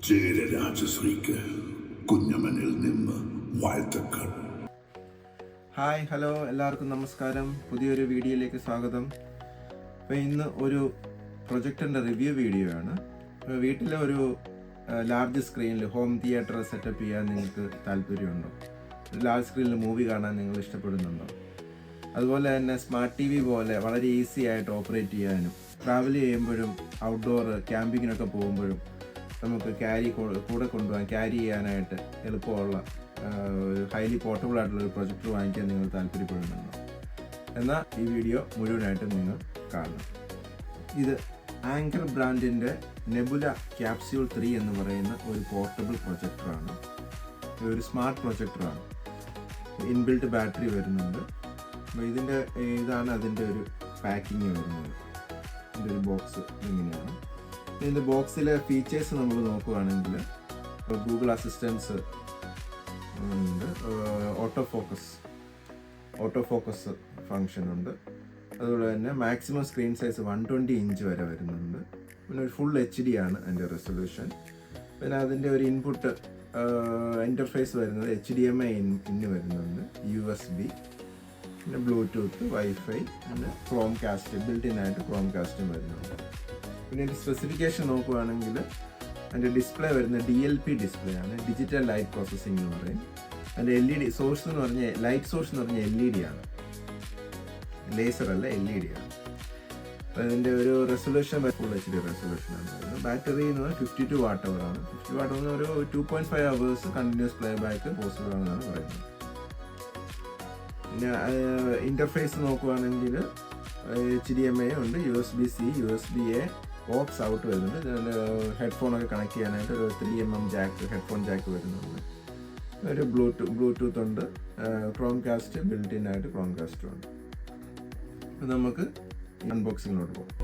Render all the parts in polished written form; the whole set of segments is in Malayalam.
ചേരരാജശ്രീക്ക് കുഞ്ഞമനിൽ നിന്ന് വാഴ്ത്തക്കൾ. ഹായ്, ഹലോ, എല്ലാവർക്കും നമസ്കാരം. പുതിയൊരു വീഡിയോയിലേക്ക് സ്വാഗതം. അപ്പോൾ ഇന്ന് ഒരു പ്രൊജക്ടറിൻ്റെ റിവ്യൂ വീഡിയോ ആണ്. വീട്ടിലെ ഒരു ലാർജ് സ്ക്രീനിൽ ഹോം തിയേറ്റർ സെറ്റപ്പ് ചെയ്യാൻ നിങ്ങൾക്ക് താല്പര്യമുണ്ടോ? ഒരു ലാർജ് സ്ക്രീനിൽ മൂവി കാണാൻ നിങ്ങൾ ഇഷ്ടപ്പെടുന്നുണ്ടോ? അതുപോലെ തന്നെ സ്മാർട്ട് ടി വി പോലെ വളരെ ഈസി ആയിട്ട് ഓപ്പറേറ്റ് ചെയ്യാനും ട്രാവൽ ചെയ്യുമ്പോഴും ഔട്ട്ഡോർ ക്യാമ്പിങ്ങിനൊക്കെ പോകുമ്പോഴും നമുക്ക് കൂടെ കൊണ്ടുപോകാൻ ക്യാരി ചെയ്യാനായിട്ട് എളുപ്പമുള്ള ഒരു ഹൈലി പോർട്ടബിൾ ആയിട്ടുള്ളൊരു പ്രൊജക്ടർ വാങ്ങിക്കാൻ നിങ്ങൾ താല്പര്യപ്പെടുന്നുണ്ടോ? എന്നാൽ ഈ വീഡിയോ മുഴുവനായിട്ടും നിങ്ങൾ കാണണം. ഇത് ആങ്കർ ബ്രാൻഡിൻ്റെ നെബുല ക്യാപ്സ്യൂൾ 3 എന്ന് പറയുന്ന ഒരു പോർട്ടബിൾ പ്രൊജക്ടറാണ്. ഒരു സ്മാർട്ട് പ്രൊജക്ടറാണ്. ഇൻബിൽറ്റ് ബാറ്ററി വരുന്നുണ്ട്. അപ്പോൾ ഇതാണ് അതിൻ്റെ ഒരു പാക്കിങ് വരുന്നത്. ഇതിൻ്റെ ഒരു ബോക്സ് ഇങ്ങനെയാണ്. ഇതിൻ്റെ ബോക്സിലെ ഫീച്ചേഴ്സ് നമ്മൾ നോക്കുകയാണെങ്കിൽ ഗൂഗിൾ അസിസ്റ്റൻസ് ഉണ്ട്, ഓട്ടോ ഫോക്കസ് ഫങ്ഷൻ ഉണ്ട്. അതുപോലെ തന്നെ മാക്സിമം സ്ക്രീൻ സൈസ് 120 ഇഞ്ച് വരെ വരുന്നുണ്ട്. പിന്നെ ഒരു ഫുൾ HD ആണ് അതിൻ്റെ റെസൊല്യൂഷൻ. പിന്നെ അതിൻ്റെ ഒരു ഇൻപുട്ട് ഇൻ്റർഫേസ് വരുന്നത് HDMI ഇന്ന് വരുന്നുണ്ട്, USB, പിന്നെ ബ്ലൂടൂത്ത്, വൈഫൈ, പിന്നെ ക്രോംകാസ്റ്റ്, ബിൽറ്റിനായിട്ട് ക്രോംകാസ്റ്റും വരുന്നുണ്ട്. പിന്നെ ഇതിൻ്റെ സ്പെസിഫിക്കേഷൻ നോക്കുകയാണെങ്കിൽ അതിൻ്റെ ഡിസ്പ്ലേ വരുന്നത് DLP ഡിസ്പ്ലേ ആണ്, ഡിജിറ്റൽ ലൈറ്റ് പ്രോസസ്സിംഗ് എന്ന് പറയും. അതിൻ്റെ LED സോഴ്സ് എന്ന് പറഞ്ഞാൽ ലൈറ്റ് സോഴ്സ് എന്ന് പറഞ്ഞാൽ LED ആണ്, ലേസർ അല്ല, LED ആണ്. അതിൻ്റെ ഒരു റെസൊല്യൂഷൻ ഫുൾ HD റെസൊല്യൂഷനാണ് വരുന്നത്. ബാറ്ററി എന്ന് പറഞ്ഞാൽ 52 വാട്ട് ആണ്. 50 വാട്ട് എന്ന് ഒരു 2.5 hours continuous play back possible ആണെന്നാണ് പറയുന്നത്. പിന്നെ ഇൻ്റർഫേസ് നോക്കുകയാണെങ്കിൽ HDMI ഉണ്ട്, USB-C, USB-A, ഓക്സ് ഔട്ട് വരുന്നുണ്ട്. ഇതിൻ്റെ ഹെഡ്ഫോണൊക്കെ കണക്ട് ചെയ്യാനായിട്ട് ഒരു 3mm ഹെഡ്ഫോൺ ജാക്ക് വരുന്നുണ്ട്. ഒരു ബ്ലൂടൂത്ത് ഉണ്ട്, ക്രോംകാസ്റ്റ്, ബിൽറ്റിനായിട്ട് ക്രോംകാസ്റ്റും ഉണ്ട്. അപ്പോൾ നമുക്ക് അൺബോക്സിങ്ങിലോട്ട് പോകാം.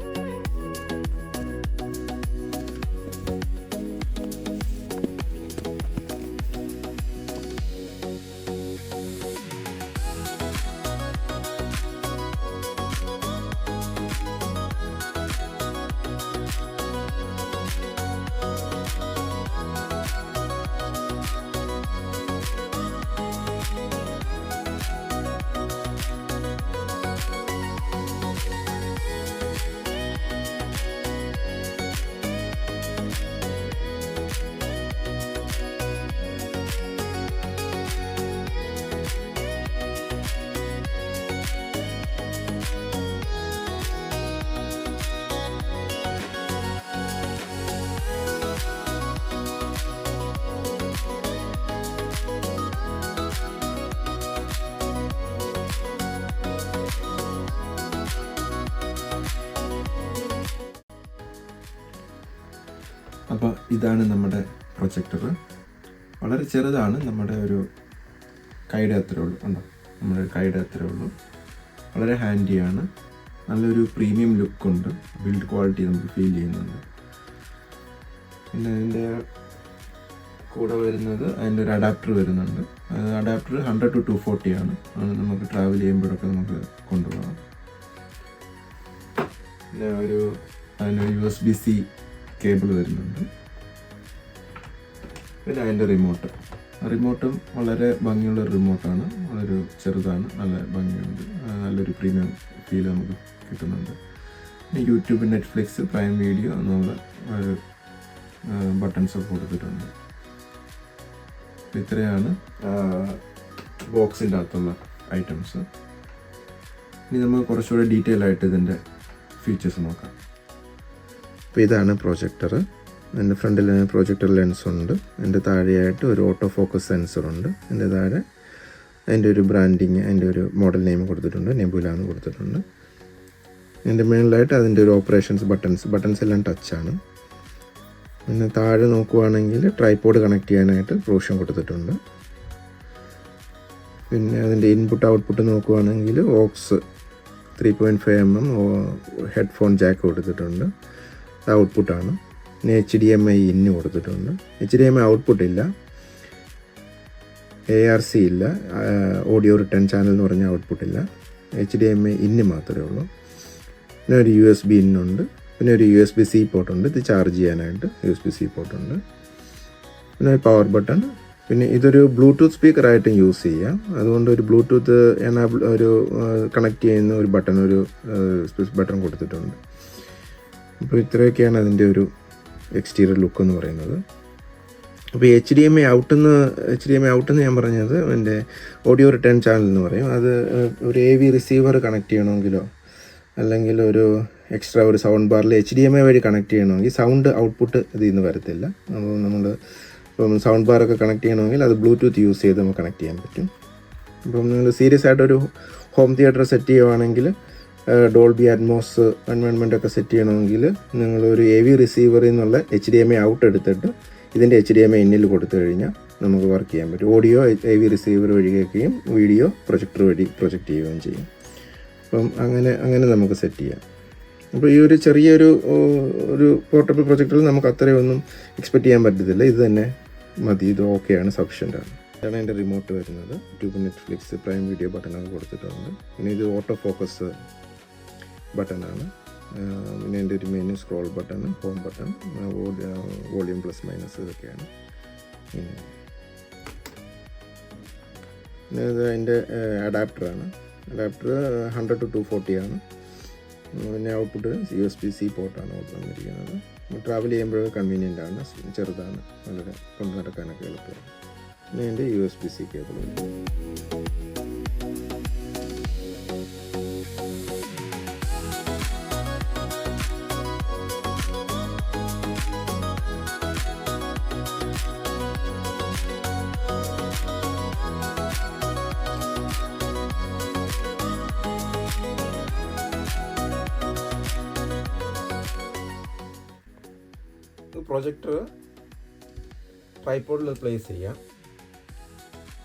അപ്പോൾ ഇതാണ് നമ്മുടെ പ്രൊജക്ടർ. വളരെ ചെറുതാണ്, നമ്മുടെ ഒരു കൈയുടെ അത്രേ ഉള്ളൂ. ഉണ്ടോ, നമ്മുടെ കൈയുടെ അത്രേ ഉള്ളൂ. വളരെ ഹാൻഡിയാണ്, നല്ലൊരു പ്രീമിയം ലുക്കുണ്ട്, ബിൽഡ് ക്വാളിറ്റി നമുക്ക് ഫീൽ ചെയ്യുന്നുണ്ട്. പിന്നെ അതിൻ്റെ കൂടെ വരുന്നത് അതിൻ്റെ ഒരു അഡാപ്റ്റർ വരുന്നുണ്ട്. അഡാപ്റ്റർ 100 to 240 ആണ്. നമുക്ക് ട്രാവൽ ചെയ്യുമ്പോഴൊക്കെ നമുക്ക് കൊണ്ടുപോകാം. പിന്നെ അതിന് USB-C കേബിൾ വരുന്നുണ്ട്. പിന്നെ അതിൻ്റെ റിമോട്ടും വളരെ ഭംഗിയുള്ള റിമോട്ടാണ്. വളരെ ചെറുതാണ്, നല്ല ഭംഗിയുണ്ട്, നല്ലൊരു പ്രീമിയം ഫീൽ നമുക്ക് കിട്ടുന്നുണ്ട്. പിന്നെ യൂട്യൂബ്, നെറ്റ്ഫ്ലിക്സ്, പ്രൈം വീഡിയോ എന്നുള്ള ബട്ടൺസൊക്കെ കൊടുത്തിട്ടുണ്ട്. ഇത്രയാണ് ബോക്സിൻ്റെ അകത്തുള്ള ഐറ്റംസ്. ഇനി നമുക്ക് കുറച്ചുകൂടെ ഡീറ്റെയിൽ ആയിട്ട് ഇതിൻ്റെ ഫീച്ചേഴ്സ് നോക്കാം. അപ്പോൾ ഇതാണ് പ്രൊജക്ടർ. എൻ്റെ ഫ്രണ്ടിൽ പ്രൊജക്ടർ ലെൻസ് ഉണ്ട്. എൻ്റെ താഴെയായിട്ട് ഒരു ഓട്ടോ ഫോക്കസ് സെൻസറുണ്ട്. എൻ്റെ താഴെ അതിൻ്റെ ഒരു ബ്രാൻഡിങ്, അതിൻ്റെ ഒരു മോഡൽ നെയിം കൊടുത്തിട്ടുണ്ട്, നെബുല എന്ന് കൊടുത്തിട്ടുണ്ട്. എൻ്റെ മേളിലായിട്ട് അതിൻ്റെ ഒരു ഓപ്പറേഷൻസ് ബട്ടൺസ് എല്ലാം ടച്ചാണ്. പിന്നെ താഴെ നോക്കുവാണെങ്കിൽ ട്രൈപോഡ് കണക്ട് ചെയ്യാനായിട്ട് പ്രൊവിഷൻ കൊടുത്തിട്ടുണ്ട്. പിന്നെ അതിൻ്റെ ഇൻപുട്ട് ഔട്ട്പുട്ട് നോക്കുവാണെങ്കിൽ ഓക്സ് 3.5mm ഹെഡ്ഫോൺ ജാക്ക് കൊടുത്തിട്ടുണ്ട്, ഔട്ട്പുട്ടാണ്. പിന്നെ HDMI ഇന്ന് കൊടുത്തിട്ടുണ്ട്. HDMI ഔട്ട്പുട്ട് ഇല്ല, ARC ഇല്ല, ഓഡിയോ റിട്ടേൺ ചാനൽ എന്ന് പറഞ്ഞാൽ ഔട്ട്പുട്ടില്ല. HDMI ഇന്ന് മാത്രമേ ഉള്ളൂ. പിന്നെ ഒരു USB ഇന്നുണ്ട്. പിന്നെ ഒരു USB-C പോർട്ടുണ്ട്, ഇത് ചാർജ് ചെയ്യാനായിട്ട് USB-C പോർട്ടുണ്ട്. പിന്നെ പവർ ബട്ടൺ. പിന്നെ ഇതൊരു ബ്ലൂടൂത്ത് സ്പീക്കറായിട്ടും യൂസ് ചെയ്യാം. അതുകൊണ്ട് ഒരു ബ്ലൂടൂത്ത് ഒരു കണക്ട് ചെയ്യുന്ന ഒരു ബട്ടൺ, ഒരു സ്വിച്ച് ബട്ടൺ കൊടുത്തിട്ടുണ്ട്. അപ്പോൾ ഇത്രയൊക്കെയാണ് അതിൻ്റെ ഒരു എക്സ്റ്റീരിയർ ലുക്ക് എന്ന് പറയുന്നത്. അപ്പോൾ HDMI ഔട്ടെന്ന് ഞാൻ പറഞ്ഞത് എൻ്റെ ഓഡിയോ റിട്ടേൺ ചാനൽ എന്ന് പറയും. അത് ഒരു AV റിസീവർ കണക്ട് ചെയ്യണമെങ്കിലോ അല്ലെങ്കിൽ ഒരു എക്സ്ട്രാ ഒരു സൗണ്ട് ബാറിൽ HDMI വഴി കണക്ട് ചെയ്യണമെങ്കിൽ സൗണ്ട് ഔട്ട്പുട്ട് ഇതിൽ നിന്ന് വരത്തില്ല. അപ്പോൾ നമ്മൾ ഇപ്പം സൗണ്ട് ബാറൊക്കെ കണക്ട് ചെയ്യണമെങ്കിൽ അത് ബ്ലൂടൂത്ത് യൂസ് ചെയ്ത് നമുക്ക് കണക്ട് ചെയ്യാൻ പറ്റും. ഇപ്പം നിങ്ങൾ സീരിയസ് ആയിട്ടൊരു ഹോം തിയേറ്റർ സെറ്റ് ചെയ്യുവാണെങ്കിൽ ഡോൾബി അറ്റ്മോസ് എൻവയോൺമെൻ്റ് ഒക്കെ സെറ്റ് ചെയ്യണമെങ്കിൽ നിങ്ങളൊരു AV റിസീവറിൽ നിന്നുള്ള HDMI ഔട്ട് എടുത്തിട്ട് ഇതിൻ്റെ HDMI ഇന്നിൽ കൊടുത്തു കഴിഞ്ഞാൽ നമുക്ക് വർക്ക് ചെയ്യാൻ പറ്റും. ഓഡിയോ AV റിസീവർ വഴി കേൾക്കുകയും വീഡിയോ പ്രൊജക്ടർ വഴി പ്രൊജക്റ്റ് ചെയ്യുകയും ചെയ്യും. അപ്പം അങ്ങനെ നമുക്ക് സെറ്റ് ചെയ്യാം. അപ്പോൾ ഈ ഒരു ചെറിയൊരു പോർട്ടബിൾ പ്രൊജക്ടറിൽ നമുക്ക് അത്രയൊന്നും എക്സ്പെക്റ്റ് ചെയ്യാൻ പറ്റത്തില്ല. ഇത് തന്നെ മതി, ഇത് ഓക്കെയാണ്, സഫിഷ്യൻ്റാണ്. ഇതാണ് എൻ്റെ റിമോട്ട് വരുന്നത്. യൂട്യൂബ്, നെറ്റ്ഫ്ലിക്സ്, പ്രൈം വീഡിയോ ബട്ടണൊക്കെ കൊടുത്തിട്ടുണ്ട്. പിന്നെ ഇത് ഓട്ടോ ഫോക്കസ് ബട്ടണാണ്. പിന്നെ എൻ്റെ ഒരു menu scroll button, home button, volume plus minus ഇതൊക്കെയാണ്. പിന്നെ ഇത് അതിൻ്റെ അഡാപ്റ്ററാണ്. അഡാപ്റ്റർ 100 to 240 ആണ്. പിന്നെ ഔട്ട്പുട്ട് USB-C പോർട്ടാണ് വന്നിരിക്കുന്നത്. ട്രാവൽ ചെയ്യുമ്പോഴൊക്കെ കൺവീനിയൻ്റ് ആണ്, ചെറുതാണ്, വളരെ കൊണ്ടു നടക്കാനൊക്കെ എളുപ്പമാണ്. പിന്നെ എൻ്റെ USB-C കേബിൾ. പ്രൊജക്ടർ ട്രൈപോഡിൽ പ്ലേസ് ചെയ്യാം.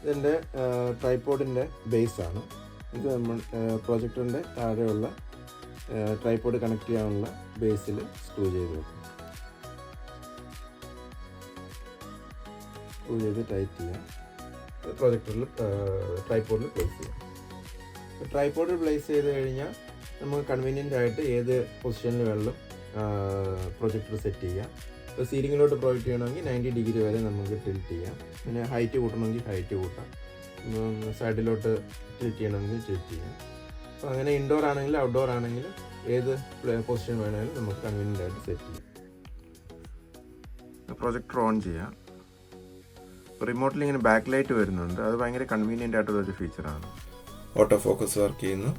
ഇതിൻ്റെ ട്രൈപോഡിൻ്റെ ബേസാണ് ഇത്. നമ്മൾ പ്രൊജക്ടറിൻ്റെ താഴെയുള്ള ട്രൈപോഡ് കണക്ട് ചെയ്യാനുള്ള ബേസിൽ സ്ക്രൂ ചെയ്ത് വെക്കും. സ്ക്രൂ ചെയ്ത് ടൈറ്റ് ചെയ്യാം. പ്രൊജക്ടറിൽ ട്രൈപോഡിൽ പ്ലേസ് ചെയ്യാം. ട്രൈപോഡിൽ പ്ലേസ് ചെയ്ത് കഴിഞ്ഞാൽ നമുക്ക് കൺവീനിയൻ്റ് ആയിട്ട് ഏത് പൊസിഷനിൽ വേണമെങ്കിലും പ്രൊജക്ടർ സെറ്റ് ചെയ്യാം. ഇപ്പോൾ സീലിങ്ങിലോട്ട് പ്രൊജക്റ്റ് ചെയ്യണമെങ്കിൽ 90 ഡിഗ്രി വരെ നമുക്ക് ടിൽറ്റ് ചെയ്യാം. പിന്നെ ഹൈറ്റ് കൂട്ടണമെങ്കിൽ ഹൈറ്റ് കൂട്ടാം. സൈഡിലോട്ട് ടിൽറ്റ് ചെയ്യണമെങ്കിൽ ടിൽറ്റ് ചെയ്യാം. അപ്പോൾ അങ്ങനെ ഇൻഡോർ ആണെങ്കിലും ഔട്ട്ഡോർ ആണെങ്കിലും ഏത് പൊസിഷൻ വേണമെങ്കിലും നമുക്ക് കൺവീനിയൻ്റ് ആയിട്ട് സെറ്റ് ചെയ്യാം. പ്രൊജക്ടർ ഓൺ ചെയ്യാം. റിമോട്ടിൽ ഇങ്ങനെ ബാക്ക് ലൈറ്റ് വരുന്നുണ്ട്. അത് ഭയങ്കര കൺവീനിയൻ്റ് ആയിട്ടുള്ളൊരു ഫീച്ചറാണ്. ഓട്ടോ ഫോക്കസ് വർക്ക് ചെയ്യുന്നു.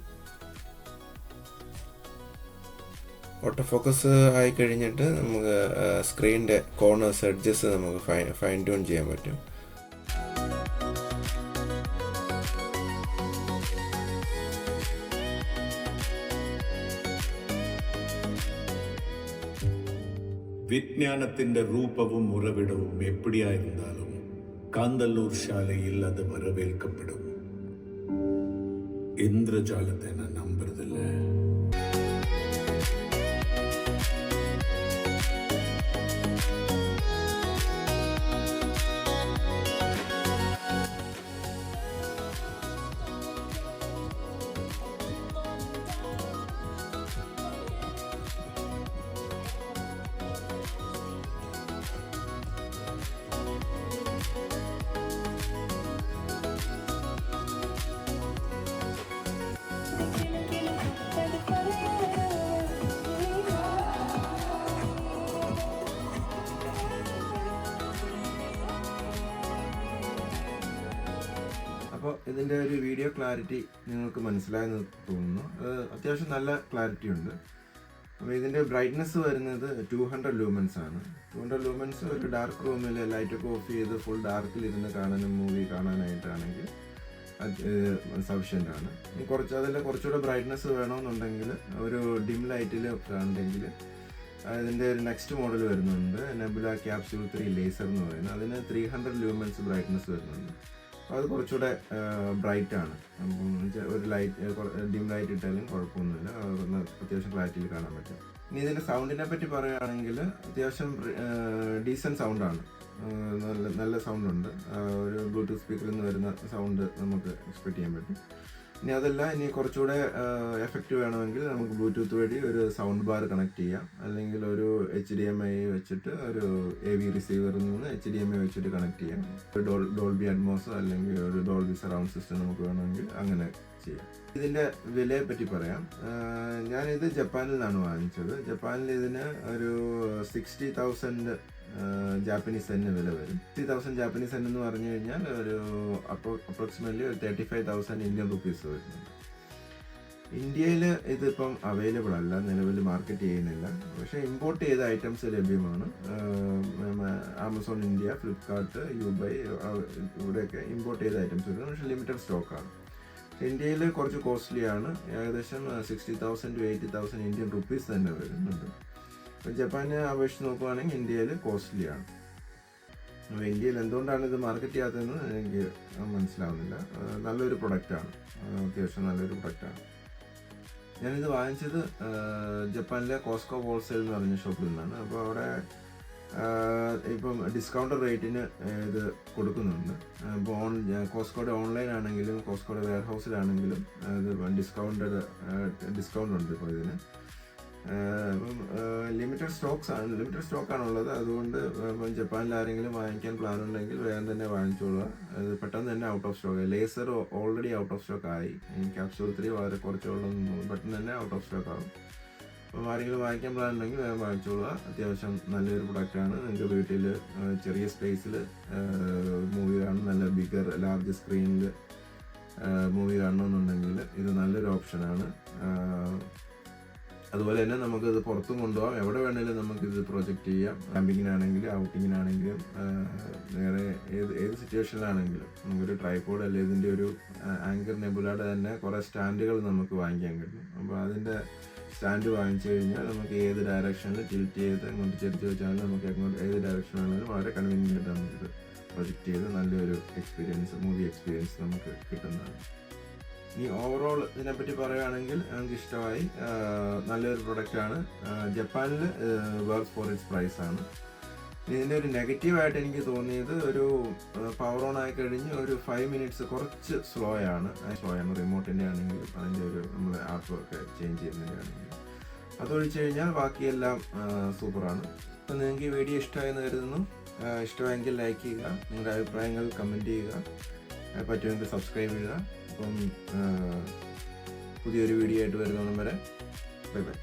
ഓട്ടോ ഫോക്കസ് ആയി കഴിഞ്ഞിട്ട് നമുക്ക് സ്ക്രീനിൻ്റെ കോർണേഴ്സ്, എഡ്ജസ് നമുക്ക് ഫൈൻ ട്യൂൺ ചെയ്യാൻ പറ്റും. விஞ்ஞானத்தின் ரூபமும் உறவிடவும் எப்படியாயிருந்தாலும் காந்தல்லூர் சாலையில் அது வரவேற்கப்படும். இந்திரஜாலத்தை நான் நம்புறதில்லை. അപ്പോൾ ഇതിൻ്റെ ഒരു വീഡിയോ ക്ലാരിറ്റി നിങ്ങൾക്ക് മനസ്സിലായെന്ന് തോന്നുന്നു. അത്യാവശ്യം നല്ല ക്ലാരിറ്റി ഉണ്ട്. അപ്പോൾ ഇതിൻ്റെ ബ്രൈറ്റ്നസ് വരുന്നത് 200 ലൂമൻസ് ആണ്. 200 ലൂമൻസ് ഒരു ഡാർക്ക് റൂമിൽ ലൈറ്റൊക്കെ ഓഫ് ചെയ്ത് ഫുൾ ഡാർക്കിലിരുന്ന് കാണാനും മൂവി കാണാനായിട്ടാണെങ്കിൽ അത് സഫിഷ്യൻ്റ് ആണ്. അതിൽ കുറച്ചുകൂടെ ബ്രൈറ്റ്നസ് വേണമെന്നുണ്ടെങ്കിൽ ഒരു ഡിം ലൈറ്റിൽ കാണുന്നെങ്കിൽ അതിൻ്റെ ഒരു നെക്സ്റ്റ് മോഡൽ വരുന്നുണ്ട്, നെബുല ക്യാപ്സ്യൂൾ 3 ലേസർ എന്ന് പറയുന്നത്. അതിന് 300 ലൂമൻസ് ബ്രൈറ്റ്നസ് വരുന്നുണ്ട്. അത് കുറച്ചുകൂടെ ബ്രൈറ്റ് ആണ്. ഒരു ഡിം ലൈറ്റ് ഇട്ടാലും കുഴപ്പമൊന്നുമില്ല, അത്യാവശ്യം ക്ലാരിറ്റിയിൽ കാണാൻ പറ്റും. ഇനി ഇതിൻ്റെ സൗണ്ടിനെ പറ്റി പറയുകയാണെങ്കിൽ അത്യാവശ്യം ഡീസൻറ്റ് സൗണ്ടാണ്. നല്ല സൗണ്ടുണ്ട്. ഒരു ബ്ലൂടൂത്ത് സ്പീക്കറിൽ നിന്ന് വരുന്ന സൗണ്ട് നമുക്ക് എക്സ്പെക്ട് ചെയ്യാൻ പറ്റും. ഇനി അതല്ല, ഇനി കുറച്ചുകൂടെ എഫക്റ്റ് വേണമെങ്കിൽ നമുക്ക് ബ്ലൂടൂത്ത് വഴി ഒരു സൗണ്ട് ബാർ കണക്ട് ചെയ്യാം, അല്ലെങ്കിൽ ഒരു HDMI വെച്ചിട്ട് ഒരു AV റിസീവറിൽ നിന്ന് HDMI വെച്ചിട്ട് കണക്ട് ചെയ്യാം. ഒരു ഡോൾബി അറ്റ്മോസ് അല്ലെങ്കിൽ ഒരു ഡോൾബി സറൗണ്ട് സിസ്റ്റം നമുക്ക് വേണമെങ്കിൽ അങ്ങനെ ചെയ്യാം. ഇതിൻ്റെ വിലയെ പറ്റി പറയാം. ഞാനിത് ജപ്പാനിൽ നിന്നാണ് വാങ്ങിച്ചത്. ജപ്പാനിൽ ഇതിന് ഒരു 60,000 ജാപ്പനീസ് സെന്ന് വില വരും. 60,000 ജാപ്പനീസ് സെൻ എന്ന് പറഞ്ഞു കഴിഞ്ഞാൽ ഒരു അപ്രോക്സിമേറ്റ്ലി ഒരു 35,000 ഇന്ത്യൻ റുപ്പീസ് വരുന്നുണ്ട്. ഇന്ത്യയിൽ ഇതിപ്പം അവൈലബിൾ അല്ല, നിലവിൽ മാർക്കറ്റ് ചെയ്യുന്നില്ല. പക്ഷേ ഇമ്പോർട്ട് ചെയ്ത ഐറ്റംസ് ലഭ്യമാണ്. ആമസോൺ ഇന്ത്യ, ഫ്ലിപ്കാർട്ട്, യുബൈ ഇവിടെയൊക്കെ ഇമ്പോർട്ട് ചെയ്ത ഐറ്റംസ് വരുന്നത്. പക്ഷേ ലിമിറ്റഡ് സ്റ്റോക്കാണ്. ഇന്ത്യയിൽ കുറച്ച് കോസ്റ്റ്ലി ആണ്. ഏകദേശം 60,000 to 80,000 ഇന്ത്യൻ റുപ്പീസ് തന്നെ വരുന്നുണ്ട്. അപ്പോൾ ജപ്പാനെ അപേക്ഷിച്ച് നോക്കുകയാണെങ്കിൽ ഇന്ത്യയിൽ കോസ്റ്റ്ലി ആണ്. അപ്പോൾ ഇന്ത്യയിൽ എന്തുകൊണ്ടാണ് ഇത് മാർക്കറ്റ് ചെയ്യാത്തതെന്ന് എനിക്ക് മനസ്സിലാവുന്നില്ല. നല്ലൊരു പ്രൊഡക്റ്റാണ്, അത്യാവശ്യം നല്ലൊരു പ്രൊഡക്റ്റാണ്. ഞാനിത് വാങ്ങിച്ചത് ജപ്പാനിലെ കോസ്കോ ഹോൾസെയിൽ എന്ന് പറഞ്ഞ ഷോപ്പിൽ നിന്നാണ്. അപ്പോൾ അവിടെ ഇപ്പം ഡിസ്കൗണ്ട് റേറ്റിന് ഇത് കൊടുക്കുന്നുണ്ട്. ഇപ്പോൾ കോസ്കോയുടെ ഓൺലൈൻ ആണെങ്കിലും കോസ്കോയുടെ വെയർ ഹൗസിലാണെങ്കിലും ഇത് ഡിസ്കൗണ്ട് ഉണ്ട് ഇപ്പോൾ ഇതിന്. ലിമിറ്റഡ് സ്റ്റോക്കാണുള്ളത്. അതുകൊണ്ട് ഇപ്പം ജപ്പാനിൽ ആരെങ്കിലും വാങ്ങിക്കാൻ പ്ലാൻ ഉണ്ടെങ്കിൽ വേഗം തന്നെ വാങ്ങിച്ചോളുക. അത് പെട്ടെന്ന് തന്നെ out of stock. Laser already out of stock ആയി. ക്യാപ്സ്യൂൾ 3 വളരെ കുറച്ചുള്ള പെട്ടെന്ന് തന്നെ ഔട്ട് ഓഫ് സ്റ്റോക്ക് ആകും. അപ്പം ആരെങ്കിലും വാങ്ങിക്കാൻ പ്ലാൻ ഉണ്ടെങ്കിൽ വേഗം വാങ്ങിച്ചോളുക. അത്യാവശ്യം നല്ലൊരു പ്രൊഡക്റ്റാണ്. നിങ്ങൾക്ക് വീട്ടിൽ ചെറിയ സ്പേസിൽ മൂവി കാണും, നല്ല ലാർജ് സ്ക്രീനിൽ മൂവി കാണണമെന്നുണ്ടെങ്കിൽ ഇത് നല്ലൊരു ഓപ്ഷനാണ്. അതുപോലെ തന്നെ നമുക്കിത് പുറത്തും കൊണ്ടുപോകാം. എവിടെ വേണമെങ്കിലും നമുക്കിത് പ്രൊജക്റ്റ് ചെയ്യാം. ക്യാമ്പിങ്ങിനാണെങ്കിലും ഔട്ടിങ്ങിനാണെങ്കിലും വേറെ ഏത് സിറ്റുവേഷനിലാണെങ്കിലും നമുക്കൊരു ട്രൈപോഡ് അല്ലെങ്കിൽ ഇതിൻ്റെ ഒരു ആങ്കർ നെബുലയുടെ തന്നെ കുറേ സ്റ്റാൻഡുകൾ നമുക്ക് വാങ്ങിക്കാൻ കിട്ടും. അപ്പോൾ അതിൻ്റെ സ്റ്റാൻഡ് വാങ്ങിച്ചു കഴിഞ്ഞാൽ നമുക്ക് ഏത് ഡയറക്ഷനിൽ ടിൽറ്റ് ചെയ്ത് അങ്ങോട്ട് ചെരിച്ച് വെച്ചാലും നമുക്ക് അങ്ങോട്ട് ഏത് ഡയറക്ഷൻ വേണമെങ്കിലും വളരെ കൺവീനിയൻ്റ് ആയിട്ട് നമുക്കിത് പ്രൊജക്റ്റ് ചെയ്ത് നല്ലൊരു മൂവി എക്സ്പീരിയൻസ് നമുക്ക് കിട്ടുന്നതാണ്. ഇനി ഓവറോൾ ഇതിനെപ്പറ്റി പറയുകയാണെങ്കിൽ നമുക്ക് ഇഷ്ടമായി. നല്ലൊരു പ്രൊഡക്റ്റാണ്. ജപ്പാനിൽ വർക്ക്സ് ഫോർ ഇറ്റ്സ് പ്രൈസ് ആണ്. ഇതിൻ്റെ ഒരു നെഗറ്റീവായിട്ട് എനിക്ക് തോന്നിയത് ഒരു പവർ ഓൺ ആയി കഴിഞ്ഞ് ഒരു 5 മിനിറ്റ്സ് കുറച്ച് സ്ലോ ആണ്. റിമോട്ടിൻ്റെ ആണെങ്കിലും അതിൻ്റെ ഒരു നമ്മൾ ആപ്പ് ഒക്കെ ചേഞ്ച് ചെയ്യുന്നതിൻ്റെ ആണെങ്കിലും. അതൊഴിച്ച് കഴിഞ്ഞാൽ ബാക്കിയെല്ലാം സൂപ്പറാണ്. അപ്പം നിങ്ങൾക്ക് ഈ വീഡിയോ ഇഷ്ടമായെന്ന് കരുതുന്നു. ഇഷ്ടമായെങ്കിൽ ലൈക്ക് ചെയ്യുക, നിങ്ങളുടെ അഭിപ്രായങ്ങൾ കമൻറ്റ് ചെയ്യുക, പറ്റുമെങ്കിൽ സബ്സ്ക്രൈബ് ചെയ്യുക. അപ്പം പുതിയൊരു വീഡിയോ ആയിട്ട് വരുന്നോണം വരെ ബൈ ബൈ.